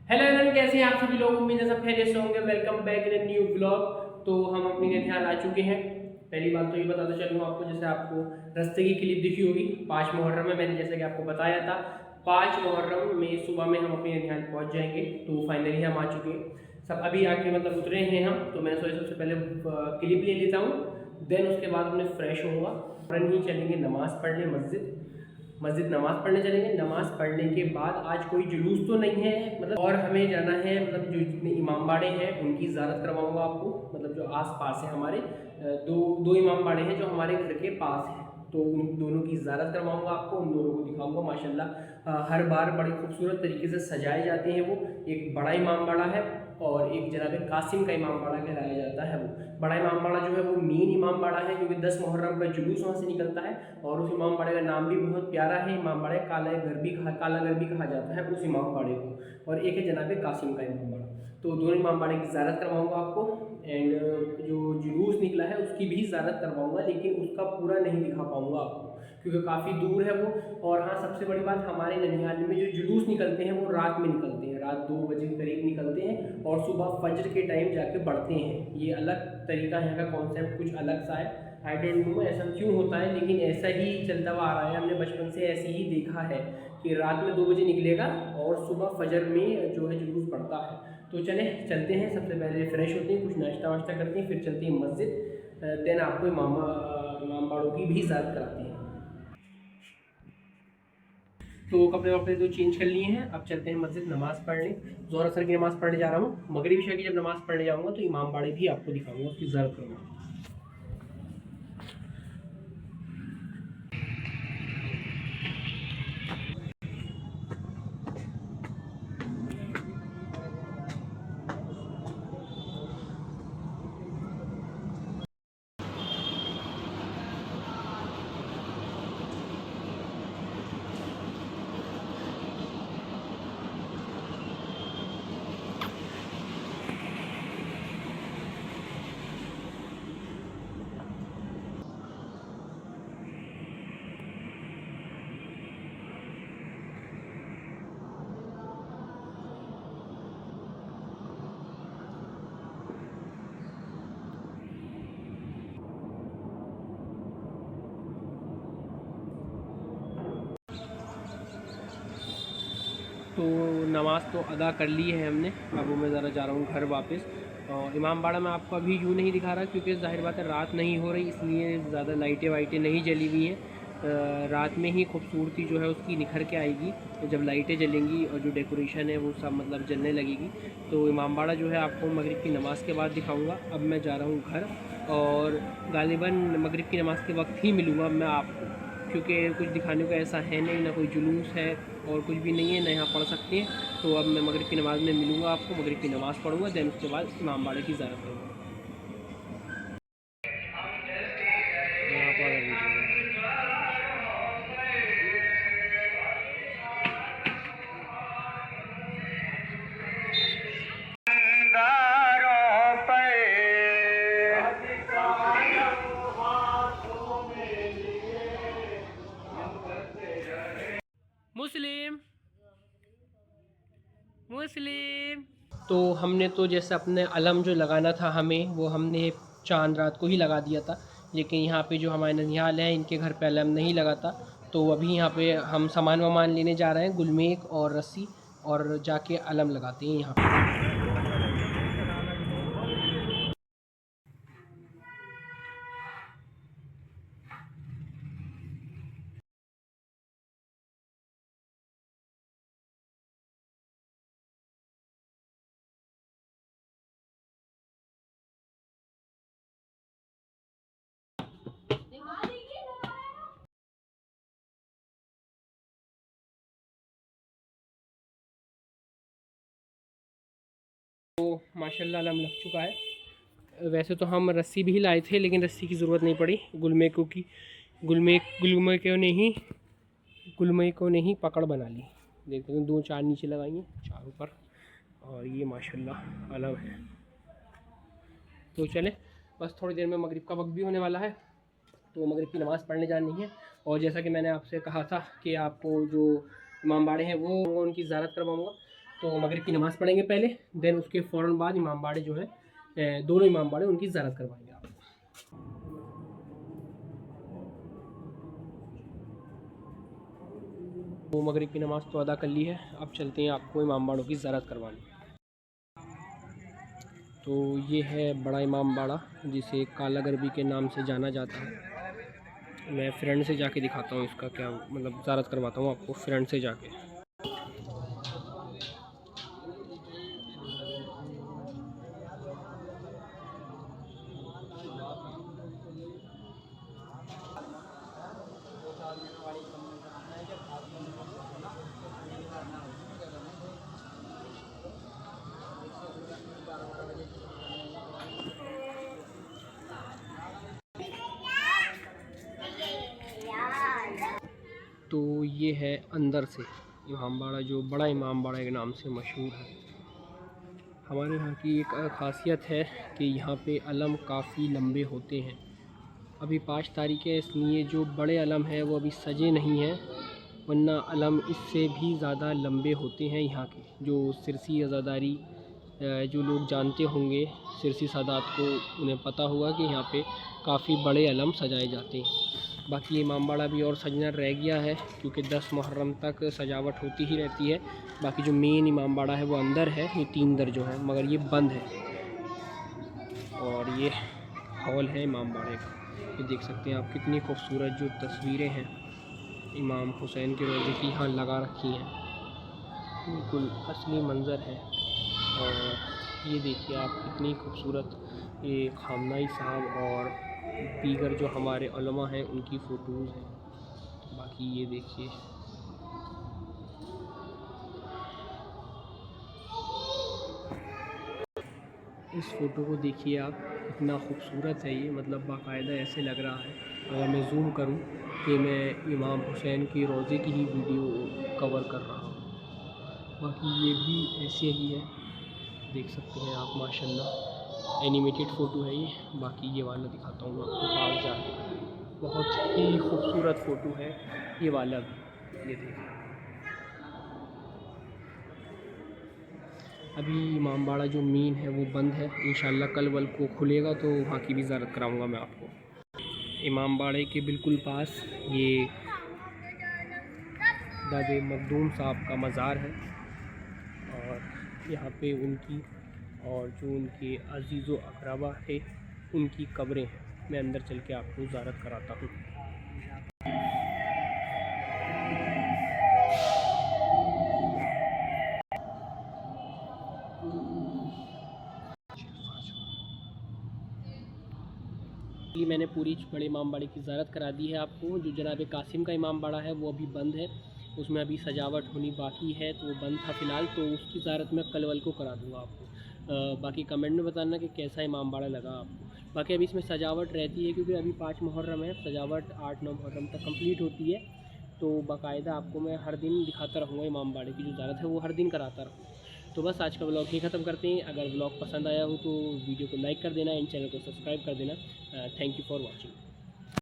Hello everyone, कैसे हैं आप सभी लोग। उम्मीद है सब खैरियत से होंगे। Welcome back in new blog. तो हम अपनी ननिहाल आ चुके हैं। पहली बात तो ये बताता चलूँ आपको, जैसे आपको रास्ते की क्लिप दिखी होगी 5 मुहर्रम में, मैंने जैसे कि आपको बताया था 5 मुहर्रम में सुबह में हम अपनी ननिहाल पहुँच जाएंगे। तो फाइनली हम आ चुके हैं, सब अभी आके मतलब उतरे हैं हम। तो मैं सोचा सबसे पहले क्लिप ले लेता हूँ, देन उसके बाद मैं फ्रेश होऊंगा, फ़ौरन ही चलेंगे नमाज़ पढ़ने मस्जिद नमाज़ पढ़ने चलेंगे। नमाज़ पढ़ने के बाद आज कोई जुलूस तो नहीं है मतलब, और हमें जाना है मतलब जो जितने इमाम बाड़े हैं उनकी ज़ियारत करवाऊंगा आपको। मतलब जो आस पास है हमारे दो दो इमाम बाड़े हैं जो हमारे घर के पास हैं, तो उन दोनों की ज़ियारत करवाऊंगा आपको, उन दोनों को दिखाऊंगा। माशाल्लाह हर बार बड़े खूबसूरत तरीके से सजाए जाते हैं वो। एक बड़ा इमाम बाड़ा है और एक जनाब कासिम का इमाम बाड़ा कहलाया जाता है। वो बड़ा इमाम बाड़ा जो है वो मेन इमाम बाड़ा है, क्योंकि 10 मुहर्रम का जुलूस वहाँ से निकलता है। और उस इमाम बाड़े का नाम भी बहुत प्यारा है, इमाम बाड़े काला घर भी कहा जाता है उस इमाम बाड़े को। और एक है जनाब कासिम का इमाम बाड़ा। तो दोनों इमाम बाड़े की ज़ियारत करवाऊंगा आपको। एंड जो जुलूस निकला है उसकी भी ज़ियारत करवाऊंगा, लेकिन उसका पूरा नहीं दिखा पाऊंगा आपको क्योंकि काफ़ी दूर है वो। और हाँ, सबसे बड़ी बात, हमारे ननिहाल में जो जुलूस निकलते हैं वो रात में निकलते हैं, रात 2 बजे के करीब निकलते हैं और सुबह फजर के टाइम जाके बढ़ते हैं। ये अलग तरीका है, का कॉन्सेप्ट कुछ अलग सा है। आई डोंट नो ऐसा क्यों होता है, लेकिन ऐसा ही चलता हुआ आ रहा है, हमने बचपन से ऐसे ही देखा है कि रात में 2 बजे निकलेगा और सुबह फजर में जो है जुलूस पड़ता है। तो चलते हैं, सबसे पहले फ्रेश होते हैं, कुछ नाश्ता वाश्ता करते हैं, फिर चलते हैं मस्जिद। देन आपको इमाम बाड़ों की भी ज़ियारत कराते हैं। तो कपड़े वपड़े तो चेंज कर लिए हैं, अब चलते हैं मस्जिद नमाज़ पढ़ने। ज़ोहर असर की नमाज़ पढ़ने जा रहा हूँ। मगरिब इशा की जब नमाज़ पढ़ने जाऊँगा तो इमाम बाड़े भी आपको दिखाऊँगा, उसकी ज़ियारत करूँगा। तो नमाज़ तो अदा कर ली है हमने, अब मैं ज़रा जा रहा हूँ घर वापस। और इमाम बाड़ा मैं आपको अभी यूँ नहीं दिखा रहा क्योंकि ज़ाहिर बात है रात नहीं हो रही, इसलिए ज़्यादा लाइटें वाइटें नहीं जली हुई हैं। रात में ही खूबसूरती जो है उसकी निखर के आएगी, तो जब लाइटें जलेंगी और जो डेकोरेशन है वो सब मतलब जलने लगेगी। तो इमाम बाड़ा जो है आपको मगरिब की नमाज़ के बाद दिखाऊँगा। अब मैं जा रहा हूँ घर, और गालिबन मगरिब की नमाज़ के वक्त ही मिलूँगा मैं आपको, क्योंकि कुछ दिखाने को ऐसा है नहीं, ना कोई जुलूस है और कुछ भी नहीं है, ना यहाँ पढ़ सकते हैं। तो अब मैं मगरिब की नमाज़ में मिलूँगा आपको, मगरिब की नमाज़ पढ़ूँगा, दैन उसके बाद इमाम बाड़े की ज़ियारत करूँगा। यहाँ पर मुस्लिम मुस्लिम। तो हमने तो जैसे अपने अलम जो लगाना था हमें, वो हमने चांद रात को ही लगा दिया था, लेकिन यहाँ पे जो हमारे ननिहाल हैं इनके घर पे अलम नहीं लगा था। तो अभी यहाँ पे हम सामान वामान लेने जा रहे हैं, गुलमेक और रस्सी, और जाके अलम लगाते हैं यहाँ पे। तो माशाल्लाह अलम लग चुका है। वैसे तो हम रस्सी भी लाए थे, लेकिन रस्सी की ज़रूरत नहीं पड़ी। गुलमेकों ने ही पकड़ बना ली। देखते हैं, 2 4 नीचे लगाएंगे, 4 ऊपर, और ये माशाल्लाह अलम है। तो चले, बस थोड़ी देर में मगरिब का वक्त भी होने वाला है, तो मगरिब की नमाज़ पढ़ने जानी है। और जैसा कि मैंने आपसे कहा था कि आपको जो इमाम बाड़े हैं वो उनकी ज़ियारत करवाऊँगा, तो मगरिब की नमाज़ पढ़ेंगे पहले, देन उसके फ़ौरन बाद इमाम बाड़े जो है, दोनों इमाम बाड़े उनकी ज़ियारत करवाएंगे आप। तो मगरिब की नमाज़ तो अदा कर ली है, अब चलते हैं आपको इमाम बाड़ों की ज़ियारत करवाने। तो ये है बड़ा इमाम बाड़ा, जिसे काला गरबी के नाम से जाना जाता है। मैं फ्रेंड से जाके दिखाता हूँ इसका क्या मतलब, ज़ियारत करवाता हूँ आपको फ्रेंड से जाके। तो ये है अंदर से इमाम बाड़ा, जो बड़ा इमाम बाड़ा के नाम से मशहूर है। हमारे यहाँ की एक ख़ासियत है कि यहाँ पे अलम काफ़ी लंबे होते हैं। अभी 5 तारीख़ है, इसलिए जो बड़े अलम हैं वो अभी सजे नहीं हैं, वरना अलम इससे भी ज़्यादा लंबे होते हैं यहाँ के। जो सिरसी अज़ादारी जो लोग जानते होंगे सिरसी सादात को, उन्हें पता होगा कि यहाँ पे काफ़ी बड़े अलम सजाए जाते हैं। बाकी इमाम बाड़ा भी और सजना रह गया है, क्योंकि 10 मुहर्रम तक सजावट होती ही रहती है। बाकी जो मेन इमाम बाड़ा है वो अंदर है, ये 3 दर जो है, मगर ये बंद है। और ये हॉल है इमाम बाड़े का, ये देख सकते हैं आप कितनी खूबसूरत जो तस्वीरें हैं इमाम हुसैन के रोज़े की यहाँ लगा रखी हैं, बिल्कुल असली मंज़र है। और ये देखिए आप कितनी खूबसूरत ये खामनाई साहब और दीगर जो हमारे उलमा हैं उनकी फ़ोटोज़ हैं। बाकी ये देखिए इस फ़ोटो को देखिए आप, इतना खूबसूरत है ये, मतलब बाकायदा ऐसे लग रहा है अगर मैं ज़ूम करूं कि मैं इमाम हुसैन के रोज़े की ही वीडियो कवर कर रहा हूँ। बाकी ये भी ऐसे ही है, देख सकते हैं आप माशाल्लाह, एनिमेटेड फ़ोटो है ये। बाकी ये वाला दिखाता हूँ मैं आपको पास जाके, बहुत ही खूबसूरत फ़ोटो है ये वाला भी, ये देखिए। अभी इमाम बाड़ा जो मेन है वो बंद है, इंशाल्लाह कल वल को खुलेगा तो वहाँ की भी ज़ियारत कराऊँगा मैं आपको। इमाम बाड़े के बिल्कुल पास ये दादे मखदूम साहब का मज़ार है, और यहाँ पे उनकी और जो उनके अज़ीज़ व अक़रबा है उनकी कब्रें हैं। मैं अंदर चल के आपको ज़ियारत कराता हूँ। ये मैंने पूरी बड़े इमाम बाड़े की ज़ियारत करा दी है आपको। जो जनाब कासिम का इमाम बाड़ा है वो अभी बंद है, उसमें अभी सजावट होनी बाकी है, तो वो बंद था फ़िलहाल, तो उसकी ज़ियारत मैं कल वल को करा दूँगा आपको। बाकी कमेंट में बताना कि कैसा इमाम बाड़ा लगा आपको। बाकी अभी इसमें सजावट रहती है, क्योंकि अभी 5 मुहर्रम है, सजावट 8-9 मुहर्रम तक कंप्लीट होती है। तो बाकायदा आपको मैं हर दिन दिखाता रहूँगा इमाम बाड़े की जो ज़ियारत है वो हर दिन कराता रहूँगा। तो बस आज का व्लॉग ही ख़त्म करते हैं। अगर व्लॉग पसंद आया हो तो वीडियो को लाइक कर देना, इन चैनल को सब्सक्राइब कर देना। Thank you for watching.